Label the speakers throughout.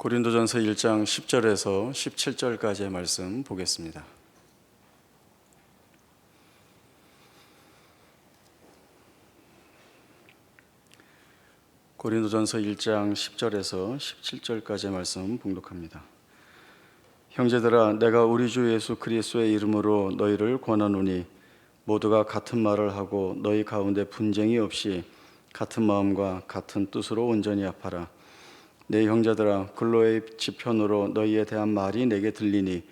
Speaker 1: 고린도전서 1장 10절에서 17절까지의 말씀 보겠습니다. 고린도전서 1장 10절에서 17절까지의 말씀 봉독합니다. 형제들아, 내가 우리 주 예수 그리스도의 이름으로 너희를 권하노니 모두가 같은 말을 하고 너희 가운데 분쟁이 없이 같은 마음과 같은 뜻으로 온전히 합하라. 내 형제들아, 근로의 지편으로 너희에 대한 말이 내게 들리니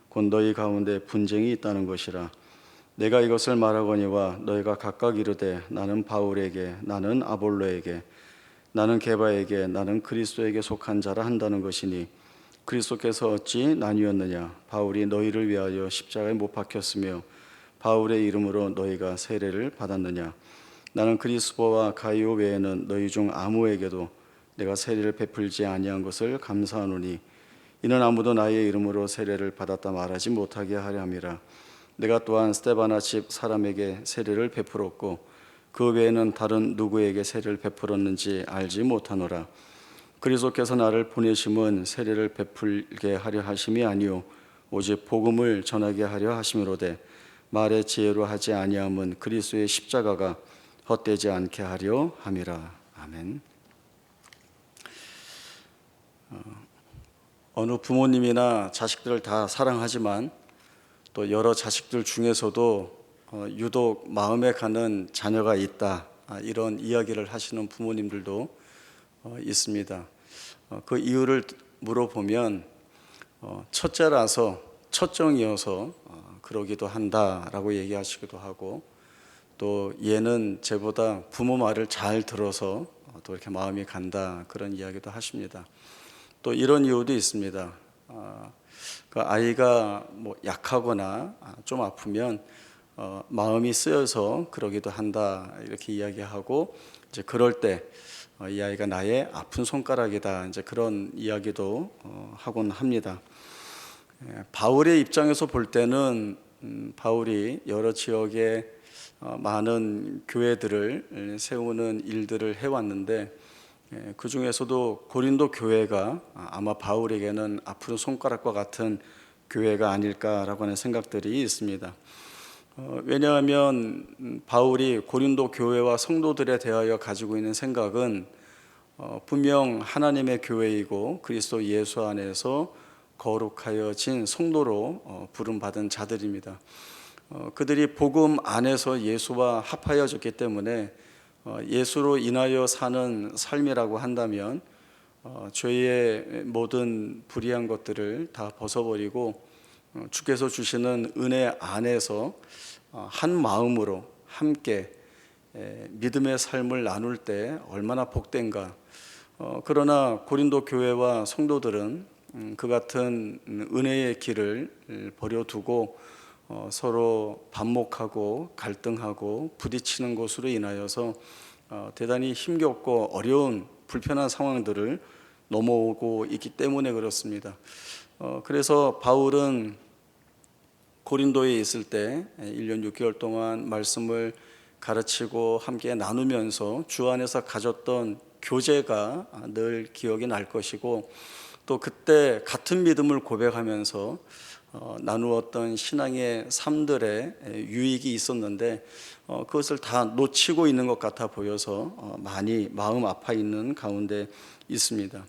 Speaker 1: 곧 너희 가운데 분쟁이 있다는 것이라. 내가 이것을 말하거니와 너희가 각각 이르되 나는 바울에게, 나는 아볼로에게, 나는 게바에게, 나는 그리스도에게 속한 자라 한다는 것이니 그리스도께서 어찌 나뉘었느냐? 바울이 너희를 위하여 십자가에 못 박혔으며 바울의 이름으로 너희가 세례를 받았느냐? 나는 그리스도와 가이오 외에는 너희 중 아무에게도 내가 세례를 베풀지 아니한 것을 감사하노니 이는 아무도 나의 이름으로 세례를 받았다 말하지 못하게 하려 함이라. 내가 또한 스데바나 집 사람에게 세례를 베풀었고 그 외에는 다른 누구에게 세례를 베풀었는지 알지 못하노라. 그리스도께서 나를 보내심은 세례를 베풀게 하려 하심이 아니요 오직 복음을 전하게 하려 하심이로되 말의 지혜로 하지 아니함은 그리스도의 십자가가 헛되지 않게 하려 함이라. 아멘. 어느 부모님이나 자식들을 다 사랑하지만 또 여러 자식들 중에서도 유독 마음에 가는 자녀가 있다, 이런 이야기를 하시는 부모님들도 있습니다. 그 이유를 물어보면 첫째라서, 첫정이어서 그러기도 한다라고 얘기하시기도 하고, 또 얘는 쟤보다 부모 말을 잘 들어서 또 이렇게 마음이 간다, 그런 이야기도 하십니다. 또 이런 이유도 있습니다. 그 아이가 뭐 약하거나 좀 아프면 마음이 쓰여서 그러기도 한다, 이렇게 이야기하고, 이제 그럴 때 이 아이가 나의 아픈 손가락이다, 이제 그런 이야기도 하곤 합니다. 바울의 입장에서 볼 때는 바울이 여러 지역에 많은 교회들을 세우는 일들을 해왔는데 그 중에서도 고린도 교회가 아마 바울에게는 아픈 손가락과 같은 교회가 아닐까라고 하는 생각들이 있습니다. 왜냐하면 바울이 고린도 교회와 성도들에 대하여 가지고 있는 생각은 분명 하나님의 교회이고 그리스도 예수 안에서 거룩하여진 성도로 부름받은 자들입니다. 그들이 복음 안에서 예수와 합하여졌기 때문에 예수로 인하여 사는 삶이라고 한다면 죄의 모든 불의한 것들을 다 벗어버리고 주께서 주시는 은혜 안에서 한 마음으로 함께 믿음의 삶을 나눌 때 얼마나 복된가. 그러나 고린도 교회와 성도들은 그 같은 은혜의 길을 버려두고 서로 반목하고 갈등하고 부딪히는 것으로 인하여서 대단히 힘겹고 어려운 불편한 상황들을 넘어오고 있기 때문에 그렇습니다. 그래서 바울은 고린도에 있을 때 1년 6개월 동안 말씀을 가르치고 함께 나누면서 주 안에서 가졌던 교제가 늘 기억이 날 것이고, 또 그때 같은 믿음을 고백하면서 나누었던 신앙의 삶들의 유익이 있었는데 그것을 다 놓치고 있는 것 같아 보여서 많이 마음 아파 있는 가운데 있습니다.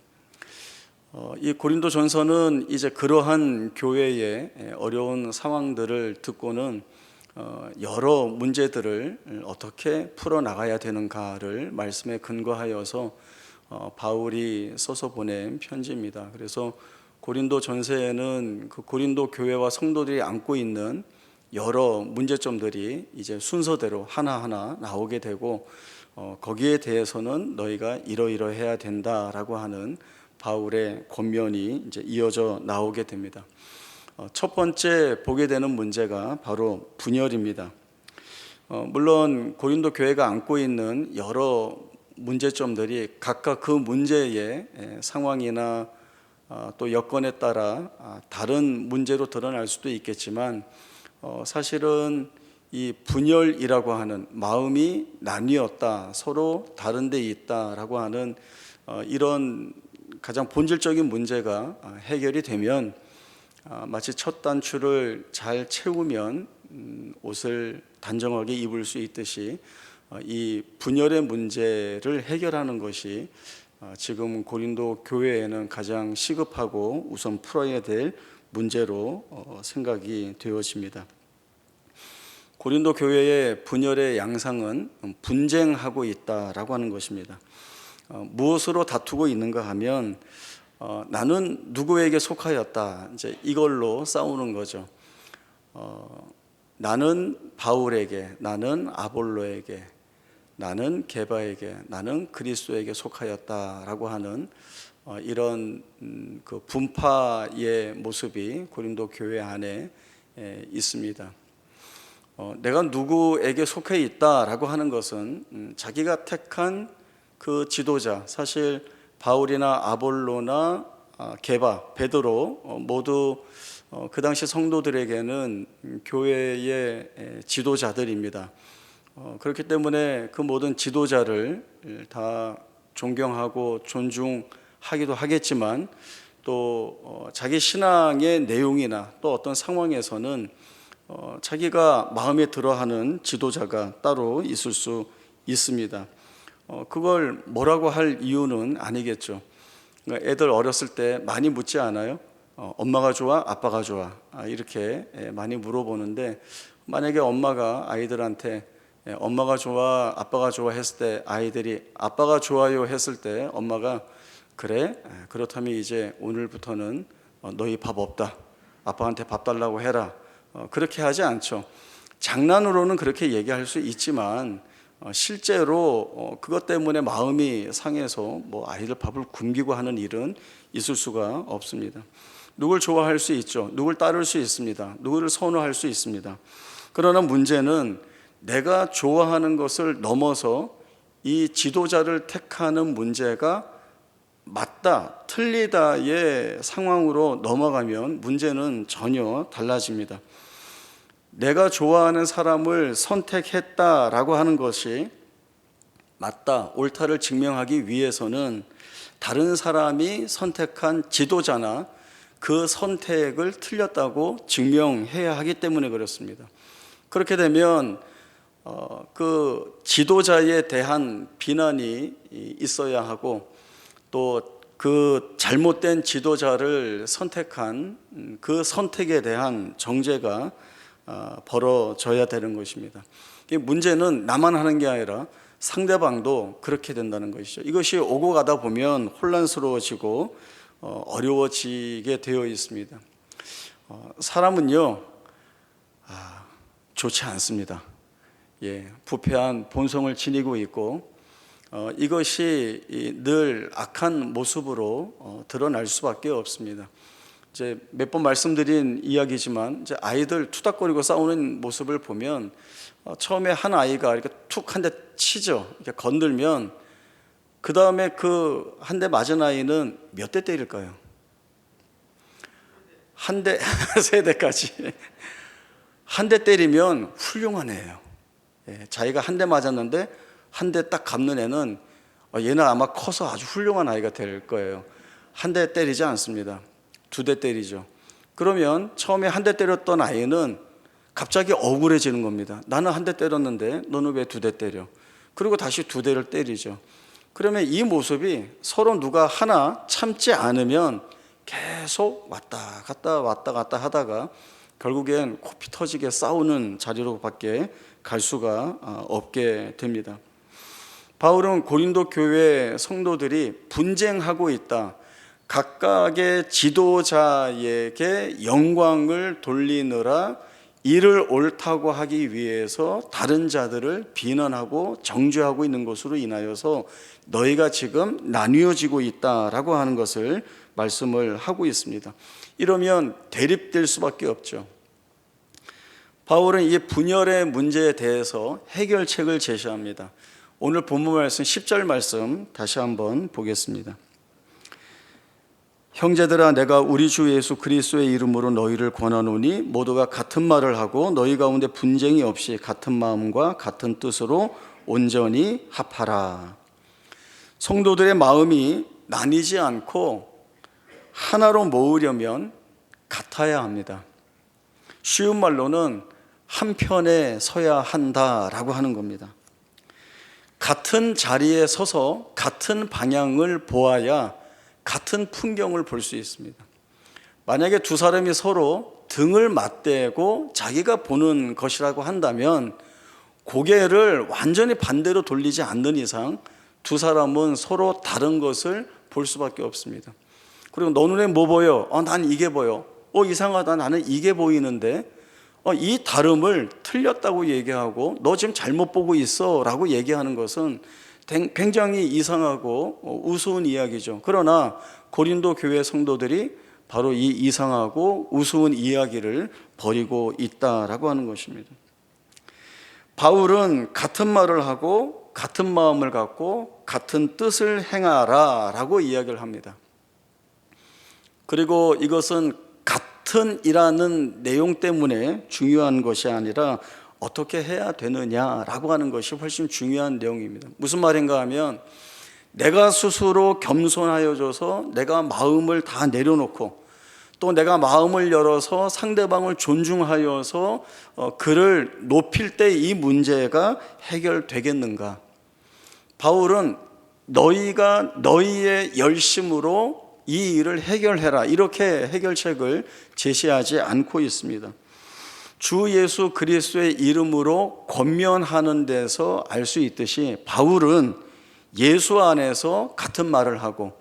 Speaker 1: 이 고린도 전서는 이제 그러한 교회의 어려운 상황들을 듣고는 여러 문제들을 어떻게 풀어나가야 되는가를 말씀에 근거하여서 바울이 써서 보낸 편지입니다. 그래서 고린도 전서에는 그 고린도 교회와 성도들이 안고 있는 여러 문제점들이 이제 순서대로 하나하나 나오게 되고 거기에 대해서는 너희가 이러이러해야 된다라고 하는 바울의 권면이 이제 이어져 나오게 됩니다. 첫 번째 보게 되는 문제가 바로 분열입니다. 물론 고린도 교회가 안고 있는 여러 문제점들이 각각 그 문제의 상황이나 또 여건에 따라 다른 문제로 드러날 수도 있겠지만 사실은 이 분열이라고 하는, 마음이 나뉘었다, 서로 다른 데 있다라고 하는 이런 가장 본질적인 문제가 해결이 되면 마치 첫 단추를 잘 채우면 옷을 단정하게 입을 수 있듯이 이 분열의 문제를 해결하는 것이 지금 고린도 교회에는 가장 시급하고 우선 풀어야 될 문제로 생각이 되어집니다. 고린도 교회의 분열의 양상은 분쟁하고 있다라고 하는 것입니다. 무엇으로 다투고 있는가 하면 나는 누구에게 속하였다, 이제 이걸로 싸우는 거죠. 나는 바울에게, 나는 아볼로에게, 나는 게바에게, 나는 그리스도에게 속하였다라고 하는 이런 그 분파의 모습이 고린도 교회 안에 있습니다. 내가 누구에게 속해 있다라고 하는 것은 자기가 택한 그 지도자, 사실 바울이나 아볼로나 게바, 베드로 모두 그 당시 성도들에게는 교회의 지도자들입니다. 그렇기 때문에 그 모든 지도자를 다 존경하고 존중하기도 하겠지만 또 자기 신앙의 내용이나 또 어떤 상황에서는 자기가 마음에 들어하는 지도자가 따로 있을 수 있습니다. 그걸 뭐라고 할 이유는 아니겠죠. 그러니까 애들 어렸을 때 많이 묻지 않아요? 엄마가 좋아? 아빠가 좋아? 이렇게 많이 물어보는데, 만약에 엄마가 아이들한테 엄마가 좋아? 아빠가 좋아? 했을 때 아이들이 아빠가 좋아요 했을 때 엄마가 그래? 그렇다면 이제 오늘부터는 너희 밥 없다. 아빠한테 밥 달라고 해라. 그렇게 하지 않죠. 장난으로는 그렇게 얘기할 수 있지만 실제로 그것 때문에 마음이 상해서 뭐 아이들 밥을 굶기고 하는 일은 있을 수가 없습니다. 누굴 좋아할 수 있죠. 누굴 따를 수 있습니다. 누구를 선호할 수 있습니다. 그러나 문제는 내가 좋아하는 것을 넘어서 이 지도자를 택하는 문제가 맞다, 틀리다의 상황으로 넘어가면 문제는 전혀 달라집니다. 내가 좋아하는 사람을 선택했다라고 하는 것이 맞다, 옳다를 증명하기 위해서는 다른 사람이 선택한 지도자나 그 선택을 틀렸다고 증명해야 하기 때문에 그렇습니다. 그렇게 되면 그 지도자에 대한 비난이 있어야 하고 또 그 잘못된 지도자를 선택한 그 선택에 대한 정죄가 벌어져야 되는 것입니다. 문제는 나만 하는 게 아니라 상대방도 그렇게 된다는 것이죠. 이것이 오고 가다 보면 혼란스러워지고 어려워지게 되어 있습니다. 사람은요 좋지 않습니다. 부패한 본성을 지니고 있고 이것이 늘 악한 모습으로 드러날 수밖에 없습니다. 이제 몇 번 말씀드린 이야기지만 이제 아이들 투닥거리고 싸우는 모습을 보면 처음에 한 아이가 이렇게 툭 한 대 치죠. 이렇게 건들면 그 다음에 그 한 대 맞은 아이는 몇 대 때릴까요? 한 대, 세 대까지. 한 대 때리면 훌륭한 애예요. 자기가 한 대 맞았는데 한 대 딱 갚는 애는 얘는 아마 커서 아주 훌륭한 아이가 될 거예요. 한 대 때리지 않습니다. 두 대 때리죠. 그러면 처음에 한 대 때렸던 아이는 갑자기 억울해지는 겁니다. 나는 한 대 때렸는데 너는 왜 두 대 때려? 그리고 다시 두 대를 때리죠. 그러면 이 모습이 서로 누가 하나 참지 않으면 계속 왔다 갔다 하다가 결국엔 코피 터지게 싸우는 자리로밖에 갈 수가 없게 됩니다. 바울은 고린도 교회 성도들이 분쟁하고 있다, 각각의 지도자에게 영광을 돌리느라 이를 옳다고 하기 위해서 다른 자들을 비난하고 정죄하고 있는 것으로 인하여서 너희가 지금 나뉘어지고 있다라고 하는 것을 말씀을 하고 있습니다. 이러면 대립될 수밖에 없죠. 바울은 이 분열의 문제에 대해서 해결책을 제시합니다. 오늘 본문 말씀 10절 말씀 다시 한번 보겠습니다. 형제들아, 내가 우리 주 예수 그리스도의 이름으로 너희를 권하노니 모두가 같은 말을 하고 너희 가운데 분쟁이 없이 같은 마음과 같은 뜻으로 온전히 합하라. 성도들의 마음이 나뉘지 않고 하나로 모으려면 같아야 합니다. 쉬운 말로는 한 편에 서야 한다라고 하는 겁니다. 같은 자리에 서서 같은 방향을 보아야 같은 풍경을 볼 수 있습니다. 만약에 두 사람이 서로 등을 맞대고 자기가 보는 것이라고 한다면 고개를 완전히 반대로 돌리지 않는 이상 두 사람은 서로 다른 것을 볼 수밖에 없습니다. 그리고 너 눈에 뭐 보여? 난 이게 보여. 이상하다. 나는 이게 보이는데 이 다름을 틀렸다고 얘기하고 너 지금 잘못 보고 있어 라고 얘기하는 것은 굉장히 이상하고 우스운 이야기죠. 그러나 고린도 교회 성도들이 바로 이 이상하고 우스운 이야기를 버리고 있다라고 하는 것입니다. 바울은 같은 말을 하고 같은 마음을 갖고 같은 뜻을 행하라 라고 이야기를 합니다. 그리고 이것은 같은이라는 내용 때문에 중요한 것이 아니라 어떻게 해야 되느냐라고 하는 것이 훨씬 중요한 내용입니다. 무슨 말인가 하면 내가 스스로 겸손하여져서 내가 마음을 다 내려놓고 또 내가 마음을 열어서 상대방을 존중하여서 그를 높일 때 이 문제가 해결되겠는가? 바울은 너희가 너희의 열심으로 이 일을 해결해라 이렇게 해결책을 제시하지 않고 있습니다. 주 예수 그리스도의 이름으로 권면하는 데서 알 수 있듯이 바울은 예수 안에서 같은 말을 하고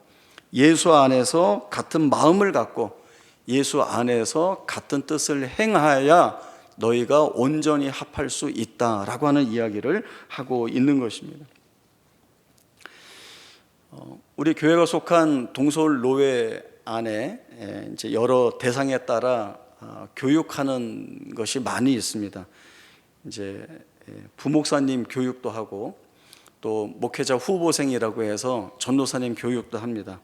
Speaker 1: 예수 안에서 같은 마음을 갖고 예수 안에서 같은 뜻을 행하여야 너희가 온전히 합할 수 있다라고 하는 이야기를 하고 있는 것입니다. 우리 교회가 속한 동서울 노회 안에 이제 여러 대상에 따라 교육하는 것이 많이 있습니다. 이제 부목사님 교육도 하고 또 목회자 후보생이라고 해서 전도사님 교육도 합니다.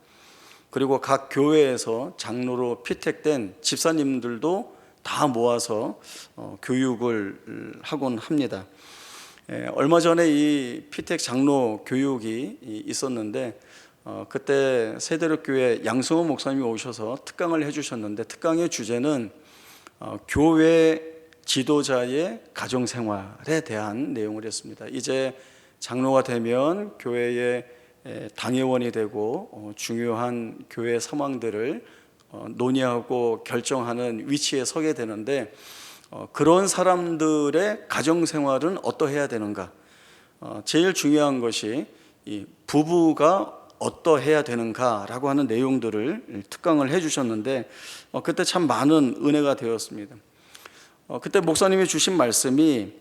Speaker 1: 그리고 각 교회에서 장로로 피택된 집사님들도 다 모아서 교육을 하곤 합니다. 얼마 전에 이 피택 장로 교육이 있었는데 그때 세대력교회 양승호 목사님이 오셔서 특강을 해주셨는데 특강의 주제는 교회 지도자의 가정생활에 대한 내용을 했습니다. 이제 장로가 되면 교회의 당회원이 되고 중요한 교회 상황들을 논의하고 결정하는 위치에 서게 되는데 그런 사람들의 가정생활은 어떠해야 되는가? 제일 중요한 것이 이 부부가 어떠해야 되는가라고 하는 내용들을 특강을 해주셨는데 그때 참 많은 은혜가 되었습니다. 그때 목사님이 주신 말씀이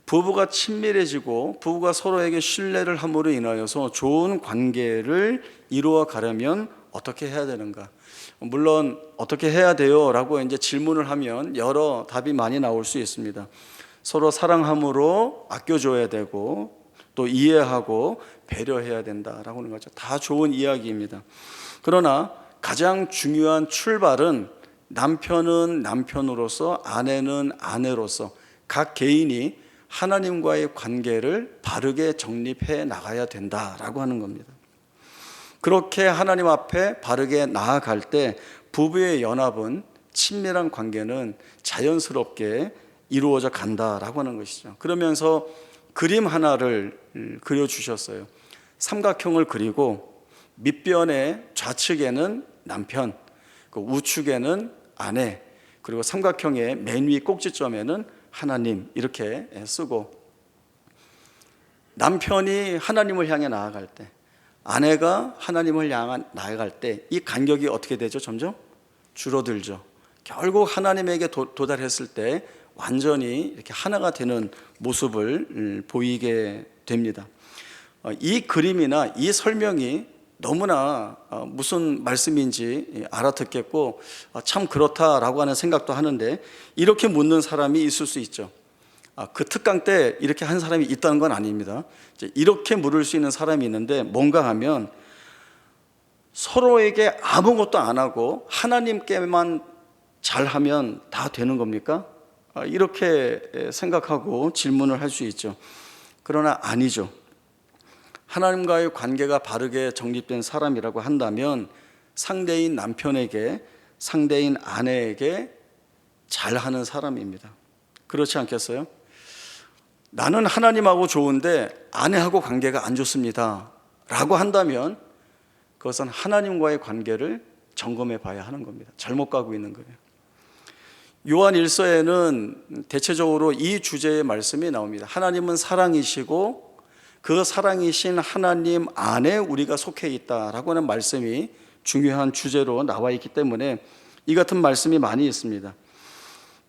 Speaker 1: 부부가 친밀해지고 부부가 서로에게 신뢰를 함으로 인하여서 좋은 관계를 이루어 가려면 어떻게 해야 되는가? 물론 어떻게 해야 돼요? 라고 이제 질문을 하면 여러 답이 많이 나올 수 있습니다. 서로 사랑함으로 아껴줘야 되고 또 이해하고 배려해야 된다라고 하는 거죠. 다 좋은 이야기입니다. 그러나 가장 중요한 출발은 남편은 남편으로서 아내는 아내로서 각 개인이 하나님과의 관계를 바르게 정립해 나가야 된다라고 하는 겁니다. 그렇게 하나님 앞에 바르게 나아갈 때 부부의 연합은 친밀한 관계는 자연스럽게 이루어져 간다라고 하는 것이죠. 그러면서 그림 하나를 그려주셨어요. 삼각형을 그리고 밑변의 좌측에는 남편, 그 우측에는 아내, 그리고 삼각형의 맨 위 꼭지점에는 하나님 이렇게 쓰고 남편이 하나님을 향해 나아갈 때 아내가 하나님을 향해 나아갈 때 이 간격이 어떻게 되죠? 점점 줄어들죠. 결국 하나님에게 도달했을 때 완전히 이렇게 하나가 되는 모습을 보이게 됩니다. 이 그림이나 이 설명이 너무나 무슨 말씀인지 알아듣겠고 참 그렇다라고 하는 생각도 하는데 이렇게 묻는 사람이 있을 수 있죠. 그 특강 때 이렇게 한 사람이 있다는 건 아닙니다. 이렇게 물을 수 있는 사람이 있는데 뭔가 하면 서로에게 아무것도 안 하고 하나님께만 잘하면 다 되는 겁니까? 이렇게 생각하고 질문을 할 수 있죠. 그러나 아니죠. 하나님과의 관계가 바르게 정립된 사람이라고 한다면 상대인 남편에게, 상대인 아내에게 잘하는 사람입니다. 그렇지 않겠어요? 나는 하나님하고 좋은데 아내하고 관계가 안 좋습니다 라고 한다면 그것은 하나님과의 관계를 점검해 봐야 하는 겁니다. 잘못 가고 있는 거예요. 요한 1서에는 대체적으로 이 주제의 말씀이 나옵니다. 하나님은 사랑이시고 그 사랑이신 하나님 안에 우리가 속해 있다라고 하는 말씀이 중요한 주제로 나와 있기 때문에 이 같은 말씀이 많이 있습니다.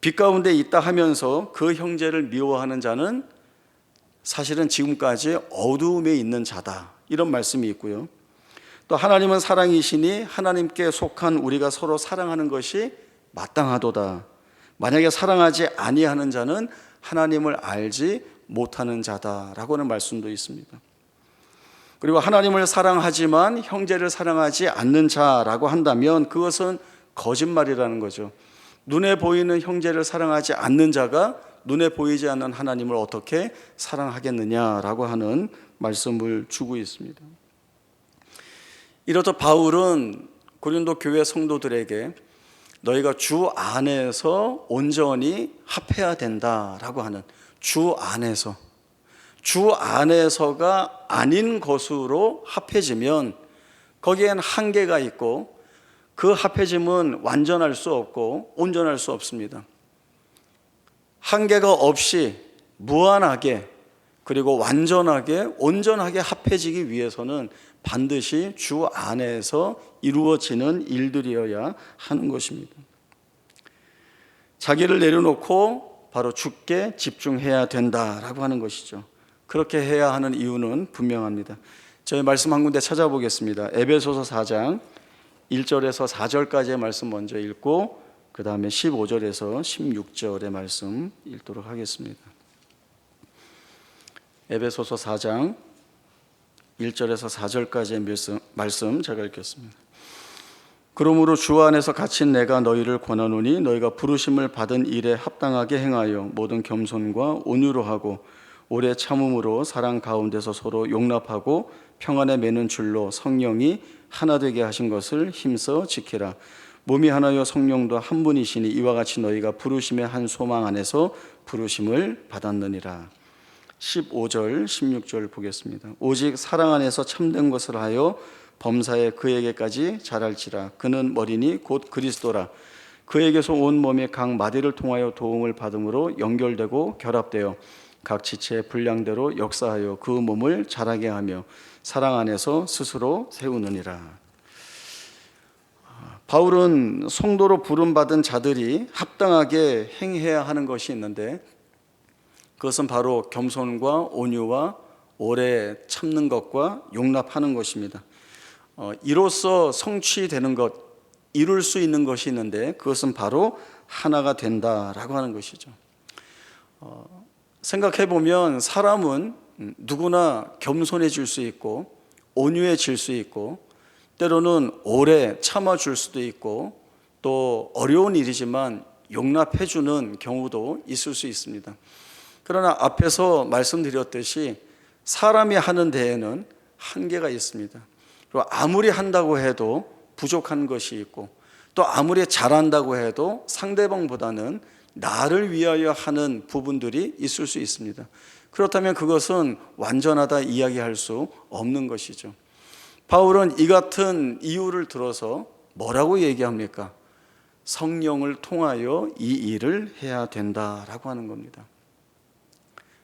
Speaker 1: 빛 가운데 있다 하면서 그 형제를 미워하는 자는 사실은 지금까지 어두움에 있는 자다, 이런 말씀이 있고요. 또 하나님은 사랑이시니 하나님께 속한 우리가 서로 사랑하는 것이 마땅하도다. 만약에 사랑하지 아니하는 자는 하나님을 알지 못하는 자다라고 하는 말씀도 있습니다. 그리고 하나님을 사랑하지만 형제를 사랑하지 않는 자라고 한다면 그것은 거짓말이라는 거죠. 눈에 보이는 형제를 사랑하지 않는 자가 눈에 보이지 않는 하나님을 어떻게 사랑하겠느냐라고 하는 말씀을 주고 있습니다. 이렇듯 바울은 고린도 교회 성도들에게 너희가 주 안에서 온전히 합해야 된다라고 하는, 주 안에서가 아닌 것으로 합해지면 거기엔 한계가 있고 그 합해짐은 완전할 수 없고 온전할 수 없습니다. 한계가 없이 무한하게 그리고 완전하게 온전하게 합해지기 위해서는 반드시 주 안에서 이루어지는 일들이어야 하는 것입니다. 자기를 내려놓고 바로 주께 집중해야 된다라고 하는 것이죠. 그렇게 해야 하는 이유는 분명합니다. 저희 말씀 한 군데 찾아보겠습니다. 에베소서 4장 1절에서 4절까지의 말씀 먼저 읽고 그 다음에 15절에서 16절의 말씀 읽도록 하겠습니다. 에베소서 4장 1절에서 4절까지의 말씀 제가 읽겠습니다. 그러므로 주 안에서 갇힌 내가 너희를 권하노니 너희가 부르심을 받은 일에 합당하게 행하여 모든 겸손과 온유로 하고 오래 참음으로 사랑 가운데서 서로 용납하고 평안에 매는 줄로 성령이 하나 되게 하신 것을 힘써 지키라. 몸이 하나요 성령도 한 분이시니 이와 같이 너희가 부르심의 한 소망 안에서 부르심을 받았느니라. 15절 16절 보겠습니다. 오직 사랑 안에서 참된 것을 하여 범사에 그에게까지 자랄지라. 그는 머리니 곧 그리스도라. 그에게서 온 몸의 각 마디를 통하여 도움을 받음으로 연결되고 결합되어 각 지체의 분량대로 역사하여 그 몸을 자라게 하며 사랑 안에서 스스로 세우느니라. 바울은 성도로 부름받은 자들이 합당하게 행해야 하는 것이 있는데 그것은 바로 겸손과 온유와 오래 참는 것과 용납하는 것입니다. 이로써 성취되는 것, 이룰 수 있는 것이 있는데 그것은 바로 하나가 된다라고 하는 것이죠. 생각해 보면 사람은 누구나 겸손해질 수 있고 온유해질 수 있고 때로는 오래 참아줄 수도 있고 또 어려운 일이지만 용납해주는 경우도 있을 수 있습니다. 그러나 앞에서 말씀드렸듯이 사람이 하는 데에는 한계가 있습니다. 그리고 아무리 한다고 해도 부족한 것이 있고 또 아무리 잘한다고 해도 상대방보다는 나를 위하여 하는 부분들이 있을 수 있습니다. 그렇다면 그것은 완전하다 이야기할 수 없는 것이죠. 바울은 이 같은 이유를 들어서 뭐라고 얘기합니까? 성령을 통하여 이 일을 해야 된다라고 하는 겁니다.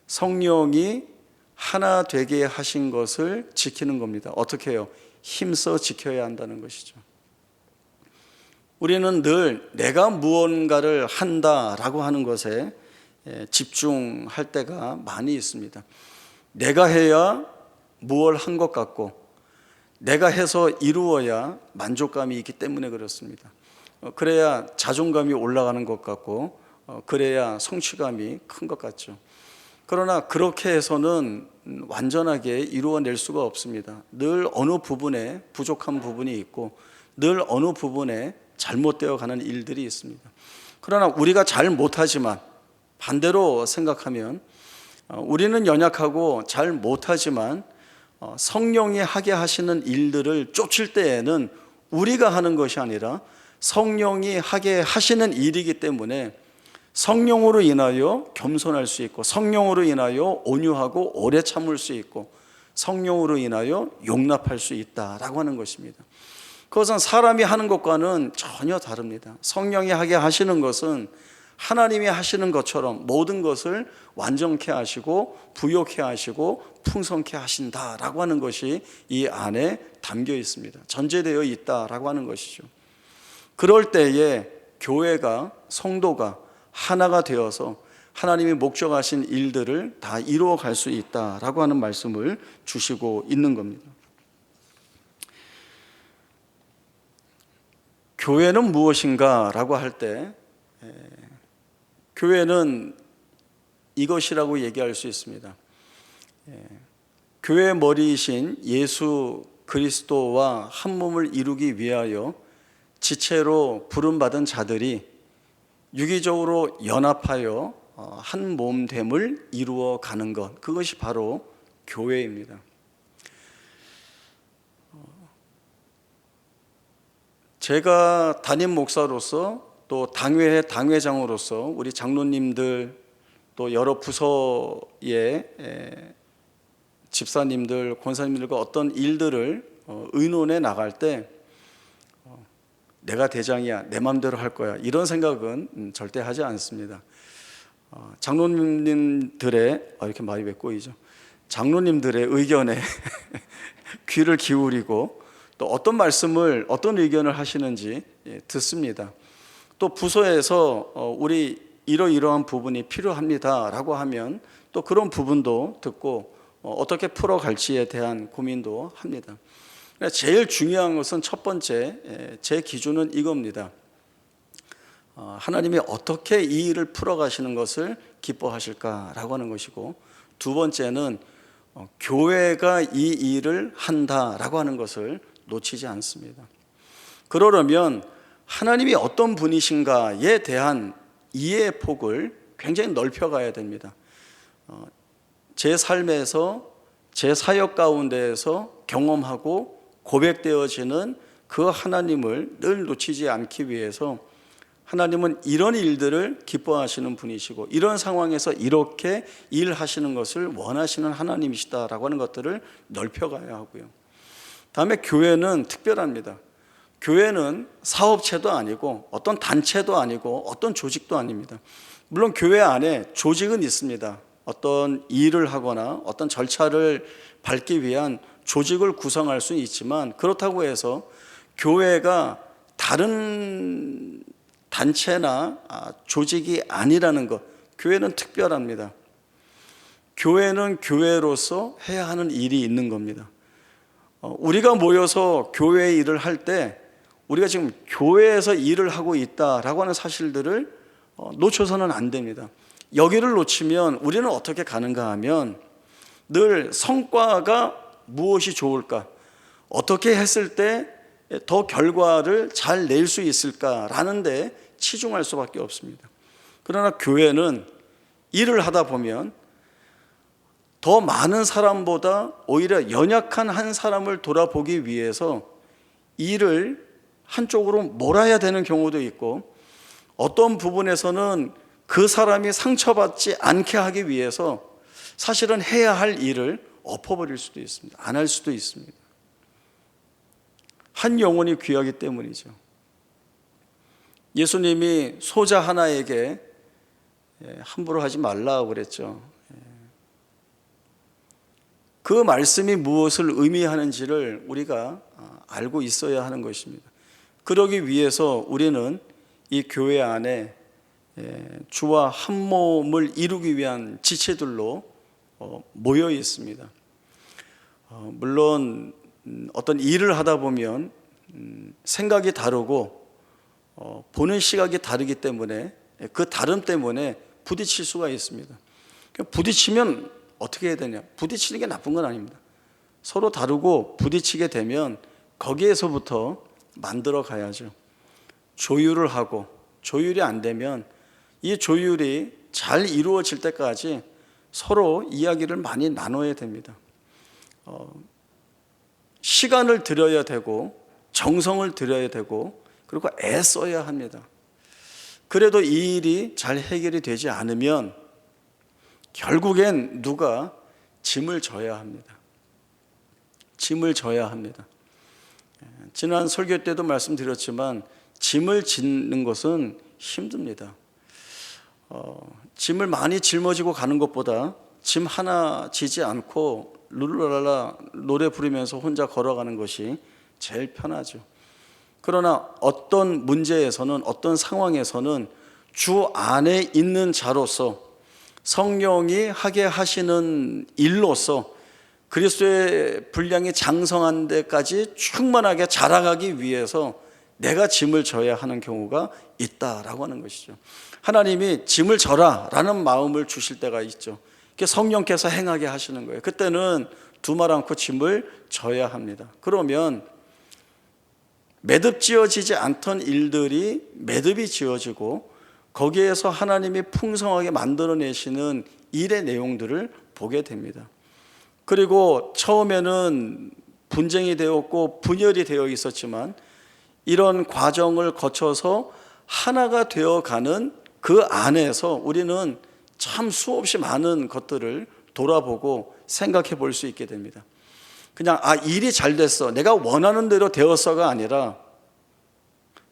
Speaker 1: 성령이 하나 되게 하신 것을 지키는 겁니다. 어떻게 해요? 힘써 지켜야 한다는 것이죠. 우리는 늘 내가 무언가를 한다라고 하는 것에 집중할 때가 많이 있습니다. 내가 해야 무얼 한 것 같고 내가 해서 이루어야 만족감이 있기 때문에 그렇습니다. 그래야 자존감이 올라가는 것 같고 그래야 성취감이 큰 것 같죠. 그러나 그렇게 해서는 완전하게 이루어낼 수가 없습니다. 늘 어느 부분에 부족한 부분이 있고 늘 어느 부분에 잘못되어 가는 일들이 있습니다. 그러나 우리가 잘 못하지만 반대로 생각하면 우리는 연약하고 잘 못하지만 성령이 하게 하시는 일들을 쫓을 때에는 우리가 하는 것이 아니라 성령이 하게 하시는 일이기 때문에 성령으로 인하여 겸손할 수 있고, 성령으로 인하여 온유하고 오래 참을 수 있고, 성령으로 인하여 용납할 수 있다라고 하는 것입니다. 그것은 사람이 하는 것과는 전혀 다릅니다. 성령이 하게 하시는 것은 하나님이 하시는 것처럼 모든 것을 완전케 하시고 부욕케 하시고 풍성케 하신다라고 하는 것이 이 안에 담겨 있습니다. 전제되어 있다라고 하는 것이죠. 그럴 때에 교회가, 성도가 하나가 되어서 하나님이 목적하신 일들을 다 이루어 갈 수 있다라고 하는 말씀을 주시고 있는 겁니다. 교회는 무엇인가 라고 할 때 교회는 이것이라고 얘기할 수 있습니다. 교회의 머리이신 예수 그리스도와 한 몸을 이루기 위하여 지체로 부름받은 자들이 유기적으로 연합하여 한 몸됨을 이루어 가는 것, 그것이 바로 교회입니다. 제가 담임 목사로서 또 당회의 당회장으로서 우리 장로님들 또 여러 부서의 집사님들, 권사님들과 어떤 일들을 의논해 나갈 때 내가 대장이야, 내 마음대로 할 거야, 이런 생각은 절대 하지 않습니다. 장로님들의 이렇게 말이 왜 꼬이죠? 장로님들의 의견에 귀를 기울이고 또 어떤 말씀을, 어떤 의견을 하시는지 듣습니다. 또 부서에서 우리 이러이러한 부분이 필요합니다라고 하면 또 그런 부분도 듣고 어떻게 풀어갈지에 대한 고민도 합니다. 제일 중요한 것은 첫 번째, 제 기준은 이겁니다. 하나님이 어떻게 이 일을 풀어가시는 것을 기뻐하실까라고 하는 것이고, 두 번째는 교회가 이 일을 한다라고 하는 것을 놓치지 않습니다. 그러려면 하나님이 어떤 분이신가에 대한 이해의 폭을 굉장히 넓혀가야 됩니다. 제 삶에서, 제 사역 가운데에서 경험하고 고백되어지는 그 하나님을 늘 놓치지 않기 위해서 하나님은 이런 일들을 기뻐하시는 분이시고 이런 상황에서 이렇게 일하시는 것을 원하시는 하나님이시다라고 하는 것들을 넓혀가야 하고요. 다음에 교회는 특별합니다. 교회는 사업체도 아니고 어떤 단체도 아니고 어떤 조직도 아닙니다. 물론 교회 안에 조직은 있습니다. 어떤 일을 하거나 어떤 절차를 밟기 위한 조직을 구성할 수는 있지만, 그렇다고 해서 교회가 다른 단체나 조직이 아니라는 것, 교회는 특별합니다. 교회는 교회로서 해야 하는 일이 있는 겁니다. 우리가 모여서 교회 일을 할 때 우리가 지금 교회에서 일을 하고 있다라고 하는 사실들을 놓쳐서는 안 됩니다. 여기를 놓치면 우리는 어떻게 가는가 하면 늘 성과가 무엇이 좋을까, 어떻게 했을 때 더 결과를 잘 낼 수 있을까라는 데 치중할 수밖에 없습니다. 그러나 교회는 일을 하다 보면 더 많은 사람보다 오히려 연약한 한 사람을 돌아보기 위해서 일을 한쪽으로 몰아야 되는 경우도 있고, 어떤 부분에서는 그 사람이 상처받지 않게 하기 위해서 사실은 해야 할 일을 엎어버릴 수도 있습니다. 안 할 수도 있습니다. 한 영혼이 귀하기 때문이죠. 예수님이 소자 하나에게 함부로 하지 말라고 그랬죠. 그 말씀이 무엇을 의미하는지를 우리가 알고 있어야 하는 것입니다. 그러기 위해서 우리는 이 교회 안에 주와 한 몸을 이루기 위한 지체들로 모여 있습니다. 물론 어떤 일을 하다 보면 생각이 다르고 보는 시각이 다르기 때문에 그 다름 때문에 부딪힐 수가 있습니다. 부딪히면 어떻게 해야 되냐? 부딪히는 게 나쁜 건 아닙니다. 서로 다르고 부딪히게 되면 거기에서부터 만들어 가야죠. 조율을 하고, 조율이 안 되면 이 조율이 잘 이루어질 때까지 서로 이야기를 많이 나눠야 됩니다. 시간을 들여야 되고 정성을 들여야 되고 그리고 애써야 합니다. 그래도 이 일이 잘 해결이 되지 않으면 결국엔 누가 짐을 져야 합니다. 짐을 져야 합니다. 지난 설교 때도 말씀드렸지만 짐을 짓는 것은 힘듭니다. 짐을 많이 짊어지고 가는 것보다 짐 하나 지지 않고 룰루랄라 노래 부르면서 혼자 걸어가는 것이 제일 편하죠. 그러나 어떤 문제에서는, 어떤 상황에서는 주 안에 있는 자로서 성령이 하게 하시는 일로서 그리스도의 분량이 장성한 데까지 충만하게 자라가기 위해서 내가 짐을 져야 하는 경우가 있다라고 하는 것이죠. 하나님이 짐을 져라 라는 마음을 주실 때가 있죠. 성령께서 행하게 하시는 거예요. 그때는 두말 않고 짐을 져야 합니다. 그러면 매듭 지어지지 않던 일들이 매듭이 지어지고 거기에서 하나님이 풍성하게 만들어내시는 일의 내용들을 보게 됩니다. 그리고 처음에는 분쟁이 되었고 분열이 되어 있었지만 이런 과정을 거쳐서 하나가 되어가는 그 안에서 우리는 참 수없이 많은 것들을 돌아보고 생각해 볼 수 있게 됩니다. 그냥 일이 잘 됐어, 내가 원하는 대로 되었어가 아니라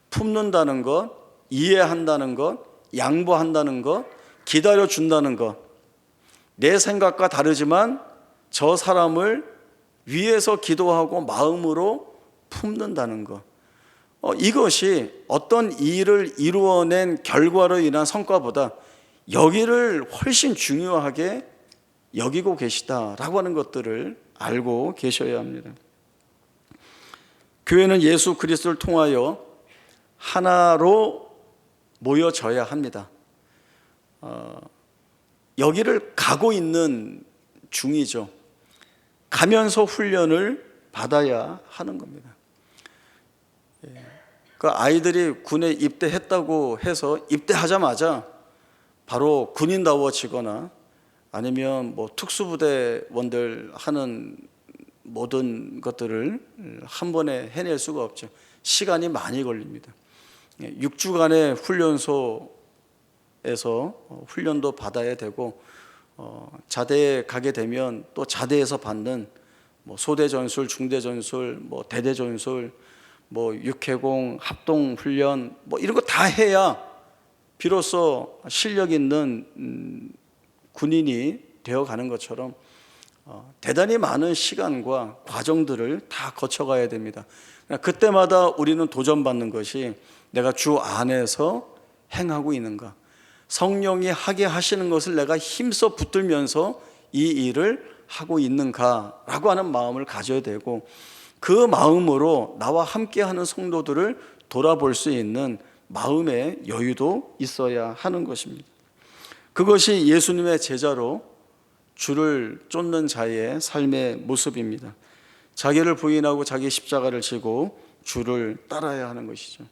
Speaker 1: 품는다는 것, 이해한다는 것, 양보한다는 것, 기다려준다는 것, 내 생각과 다르지만 저 사람을 위해서 기도하고 마음으로 품는다는 것, 이것이 어떤 일을 이루어낸 결과로 인한 성과보다 여기를 훨씬 중요하게 여기고 계시다라고 하는 것들을 알고 계셔야 합니다. 교회는 예수 그리스도를 통하여 하나로 모여져야 합니다. 여기를 가고 있는 중이죠. 가면서 훈련을 받아야 하는 겁니다. 그 아이들이 군에 입대했다고 해서 입대하자마자 바로 군인다워지거나 아니면 특수부대원들 하는 모든 것들을 한 번에 해낼 수가 없죠. 시간이 많이 걸립니다. 6주간의 훈련소에서 훈련도 받아야 되고 자대에 가게 되면 또 자대에서 받는 소대전술, 중대전술, 대대전술, 육해공, 합동훈련 이런 거 다 해야 비로소 실력 있는 군인이 되어가는 것처럼 대단히 많은 시간과 과정들을 다 거쳐가야 됩니다. 그때마다 우리는 도전받는 것이 내가 주 안에서 행하고 있는가, 성령이 하게 하시는 것을 내가 힘써 붙들면서 이 일을 하고 있는가라고 하는 마음을 가져야 되고, 그 마음으로 나와 함께하는 성도들을 돌아볼 수 있는 마음의 여유도 있어야 하는 것입니다. 그것이 예수님의 제자로 주를 쫓는 자의 삶의 모습입니다. 자기를 부인하고 자기 십자가를 지고 주를 따라야 하는 것이죠.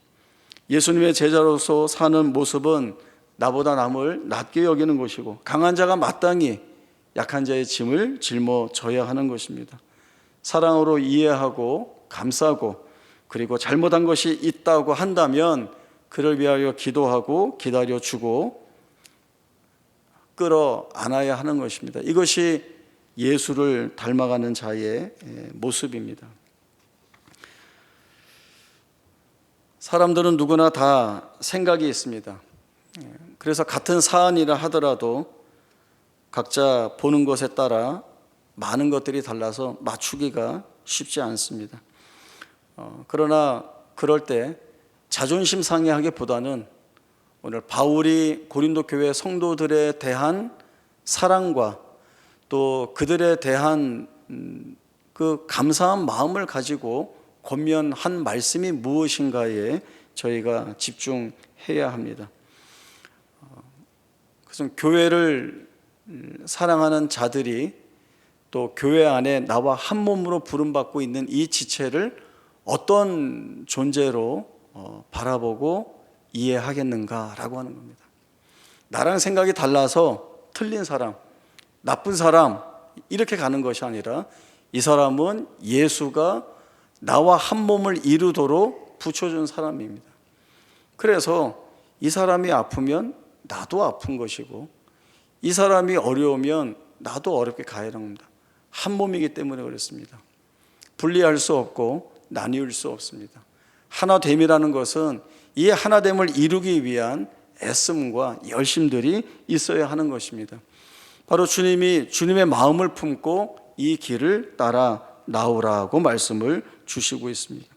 Speaker 1: 예수님의 제자로서 사는 모습은 나보다 남을 낮게 여기는 것이고 강한 자가 마땅히 약한 자의 짐을 짊어져야 하는 것입니다. 사랑으로 이해하고 감싸고 그리고 잘못한 것이 있다고 한다면 그를 위하여 기도하고 기다려주고 끌어 안아야 하는 것입니다. 이것이 예수를 닮아가는 자의 모습입니다. 사람들은 누구나 다 생각이 있습니다. 그래서 같은 사안이라 하더라도 각자 보는 것에 따라 많은 것들이 달라서 맞추기가 쉽지 않습니다. 그러나 그럴 때 자존심 상해하기보다는 오늘 바울이 고린도 교회 성도들에 대한 사랑과 또 그들에 대한 그 감사한 마음을 가지고 권면한 말씀이 무엇인가에 저희가 집중해야 합니다. 그래서 교회를 사랑하는 자들이 또 교회 안에 나와 한 몸으로 부름받고 있는 이 지체를 어떤 존재로 바라보고 이해하겠는가라고 하는 겁니다. 나랑 생각이 달라서 틀린 사람, 나쁜 사람 이렇게 가는 것이 아니라 이 사람은 예수가 나와 한 몸을 이루도록 붙여준 사람입니다. 그래서 이 사람이 아프면 나도 아픈 것이고, 이 사람이 어려우면 나도 어렵게 가야 합니다. 한 몸이기 때문에 그렇습니다. 분리할 수 없고 나뉘을 수 없습니다. 하나됨이라는 것은 이 하나됨을 이루기 위한 애씀과 열심들이 있어야 하는 것입니다. 바로 주님이 주님의 마음을 품고 이 길을 따라 나오라고 말씀을 주시고 있습니다.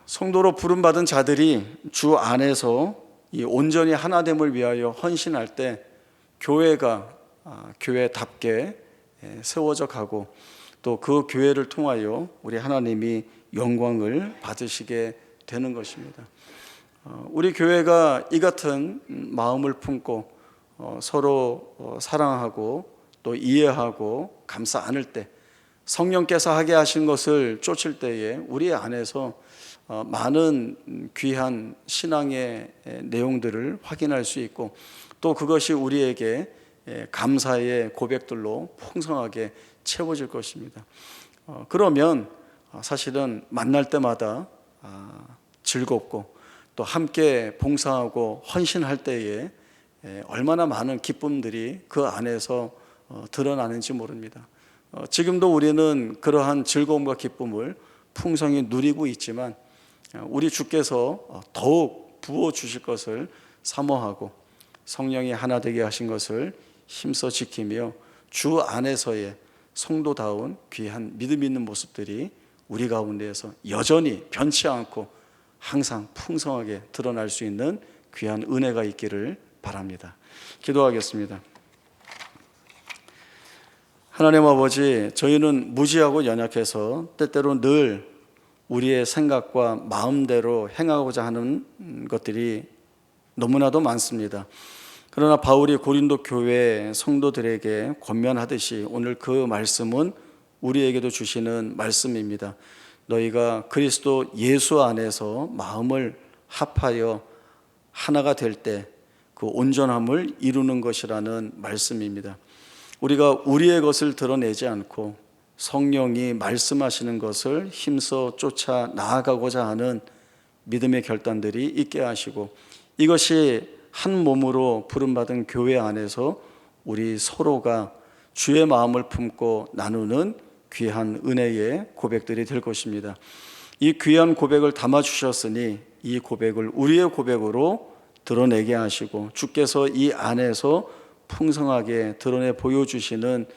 Speaker 1: 성도로 부름받은 자들이 주 안에서 이 온전히 하나됨을 위하여 헌신할 때 교회가 교회답게 세워져 가고, 또 그 교회를 통하여 우리 하나님이 영광을 받으시게 되는 것입니다. 우리 교회가 이 같은 마음을 품고 서로 사랑하고 또 이해하고 감싸 안을 때, 성령께서 하게 하신 것을 쫓을 때에 우리 안에서 많은 귀한 신앙의 내용들을 확인할 수 있고, 또 그것이 우리에게 감사의 고백들로 풍성하게 채워질 것입니다. 그러면 사실은 만날 때마다 즐겁고, 또 함께 봉사하고 헌신할 때에 얼마나 많은 기쁨들이 그 안에서 드러나는지 모릅니다. 지금도 우리는 그러한 즐거움과 기쁨을 풍성히 누리고 있지만, 우리 주께서 더욱 부어주실 것을 사모하고 성령이 하나 되게 하신 것을 힘써 지키며 주 안에서의 성도다운 귀한 믿음 있는 모습들이 우리 가운데에서 여전히 변치 않고 항상 풍성하게 드러날 수 있는 귀한 은혜가 있기를 바랍니다. 기도하겠습니다. 하나님 아버지, 저희는 무지하고 연약해서 때때로 늘 우리의 생각과 마음대로 행하고자 하는 것들이 너무나도 많습니다. 그러나 바울이 고린도 교회 성도들에게 권면하듯이 오늘 그 말씀은 우리에게도 주시는 말씀입니다. 너희가 그리스도 예수 안에서 마음을 합하여 하나가 될 때 그 온전함을 이루는 것이라는 말씀입니다. 우리가 우리의 것을 드러내지 않고 성령이 말씀하시는 것을 힘써 쫓아 나아가고자 하는 믿음의 결단들이 있게 하시고, 이것이 한 몸으로 부름받은 교회 안에서 우리 서로가 주의 마음을 품고 나누는 귀한 은혜의 고백들이 될 것입니다. 이 귀한 고백을 담아주셨으니 이 고백을 우리의 고백으로 드러내게 하시고, 주께서 이 안에서 풍성하게 드러내 보여주시는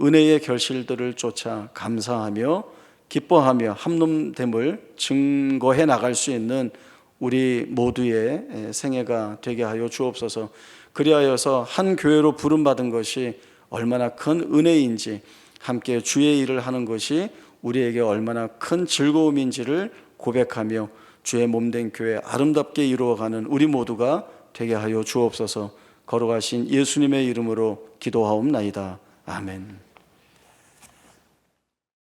Speaker 1: 은혜의 결실들을 쫓아 감사하며 기뻐하며 함놈됨을 증거해 나갈 수 있는 우리 모두의 생애가 되게 하여 주옵소서. 그리하여서 한 교회로 부름받은 것이 얼마나 큰 은혜인지, 함께 주의 일을 하는 것이 우리에게 얼마나 큰 즐거움인지를 고백하며 주의 몸된 교회 아름답게 이루어가는 우리 모두가 되게 하여 주옵소서. 걸어가신 예수님의 이름으로 기도하옵나이다. 아멘.